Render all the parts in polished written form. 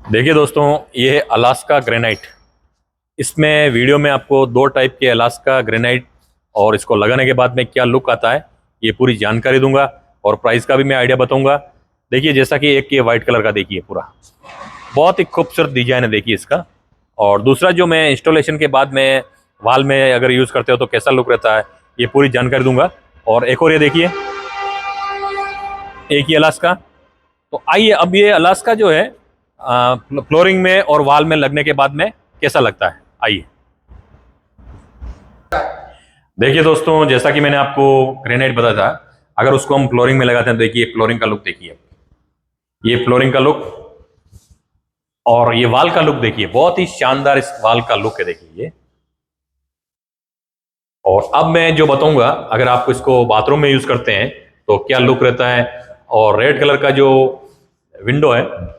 देखिए दोस्तों, ये है अलास्का ग्रेनाइट। इसमें वीडियो में आपको दो टाइप के अलास्का ग्रेनाइट और इसको लगाने के बाद में क्या लुक आता है ये पूरी जानकारी दूंगा और प्राइस का भी मैं आइडिया बताऊंगा। देखिए, जैसा कि एक ये वाइट कलर का देखिए, पूरा बहुत ही खूबसूरत डिजाइन है देखिए इसका। और दूसरा जो मैं इंस्टॉलेशन के बाद में वॉल में अगर यूज़ करते हो तो कैसा लुक रहता है ये पूरी जानकारी दूंगा। और एक और ये देखिए, एक ही अलास्का। तो आइए अब ये अलास्का जो है फ्लोरिंग में और वॉल में लगने के बाद में कैसा लगता है, आइए। देखिए दोस्तों, जैसा कि मैंने आपको ग्रेनाइट बताया था, अगर उसको हम फ्लोरिंग में लगाते हैं, देखिए फ्लोरिंग का लुक देखिए, ये फ्लोरिंग का लुक और ये वॉल का लुक देखिए, बहुत ही शानदार इस वॉल का लुक है देखिए ये। और अब मैं जो बताऊंगा, अगर आप इसको बाथरूम में यूज करते हैं तो क्या लुक रहता है। और रेड कलर का जो विंडो है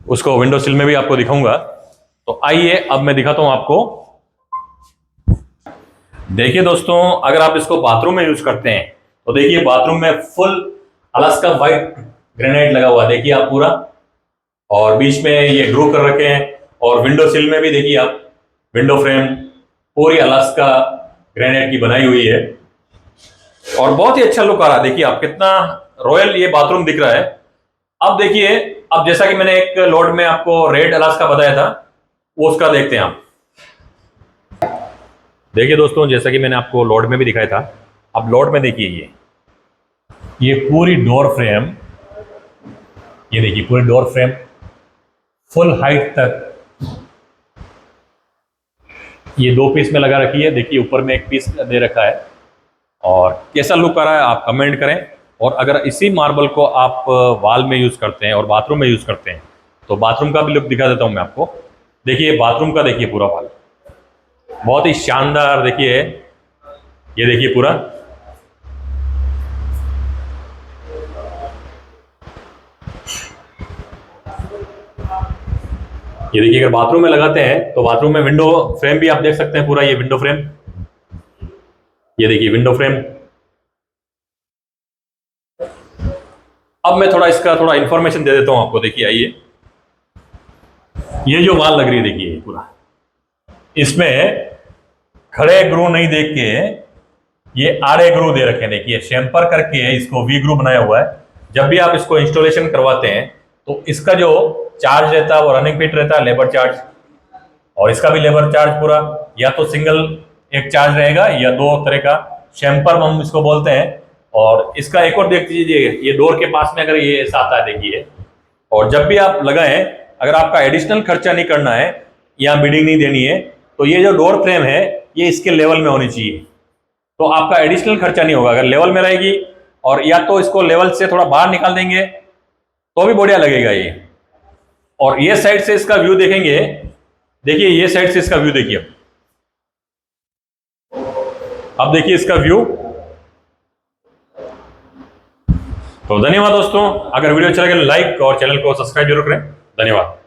उसको विंडो सिल में भी आपको दिखाऊंगा। तो आइए अब मैं दिखाता हूं आपको। देखिए दोस्तों, अगर आप इसको बाथरूम में यूज करते हैं तो देखिए बाथरूम में फुल अलास्का व्हाइट ग्रेनाइट लगा हुआ है, देखिए आप पूरा। और बीच में ये ग्रो कर रखे हैं और विंडो सिल में भी देखिए आप, विंडो फ्रेम पूरी अलास्का ग्रेनाइट की बनाई हुई है और बहुत ही अच्छा लुक आ रहा है। देखिए आप, कितना रॉयल ये बाथरूम दिख रहा है। अब देखिए, अब जैसा कि मैंने एक लोड में आपको रेड अलास्का बताया था, वो उसका देखते हैं आप। देखिए दोस्तों, जैसा कि मैंने आपको लोड में भी दिखाया था, अब लोड में देखिए ये पूरी डोर फ्रेम, ये देखिए पूरी डोर फ्रेम फुल हाइट तक ये दो पीस में लगा रखी है। देखिए ऊपर में एक पीस दे रखा है। और कैसा लुक आ रहा है आप कमेंट करें। और अगर इसी मार्बल को आप वॉल में यूज करते हैं और बाथरूम में यूज करते हैं तो बाथरूम का भी लुक दिखा देता हूं मैं आपको। देखिए बाथरूम का, देखिए पूरा वॉल बहुत ही शानदार, देखिए ये देखिए पूरा। ये देखिए, अगर बाथरूम में लगाते हैं तो बाथरूम में विंडो फ्रेम भी आप देख सकते हैं, पूरा ये विंडो फ्रेम, ये देखिए विंडो फ्रेम। अब मैं थोड़ा इसका थोड़ा इंफॉर्मेशन दे देता हूं आपको। देखिए आइए, ये जो वॉल लग रही है देखिए पूरा, इसमें खड़े ग्रू नहीं देख के ये आड़े ग्रू दे रखे हैं। देखिए शेम्पर करके इसको वी ग्रू बनाया हुआ है। जब भी आप इसको इंस्टॉलेशन करवाते हैं तो इसका जो चार्ज रहता है वो रनिंग फिट रहता है, लेबर चार्ज। और इसका भी लेबर चार्ज पूरा, या तो सिंगल एक चार्ज रहेगा या दो तरह का शेम्पर हम इसको बोलते हैं। और इसका एक और देख लीजिए, ये डोर के पास में अगर ये ऐसा आता है देखिए। और जब भी आप लगाएं, अगर आपका एडिशनल खर्चा नहीं करना है या बिडिंग नहीं देनी है तो ये जो डोर फ्रेम है ये इसके लेवल में होनी चाहिए, तो आपका एडिशनल खर्चा नहीं होगा। अगर लेवल में रहेगी और या तो इसको लेवल से थोड़ा बाहर निकाल देंगे तो भी बढ़िया लगेगा ये। और ये साइड से इसका व्यू देखेंगे, देखिए ये साइड से इसका व्यू देखिए। अब देखिए इसका व्यू। तो धन्यवाद दोस्तों, अगर वीडियो अच्छा लगे लाइक और चैनल को सब्सक्राइब जरूर करें। धन्यवाद।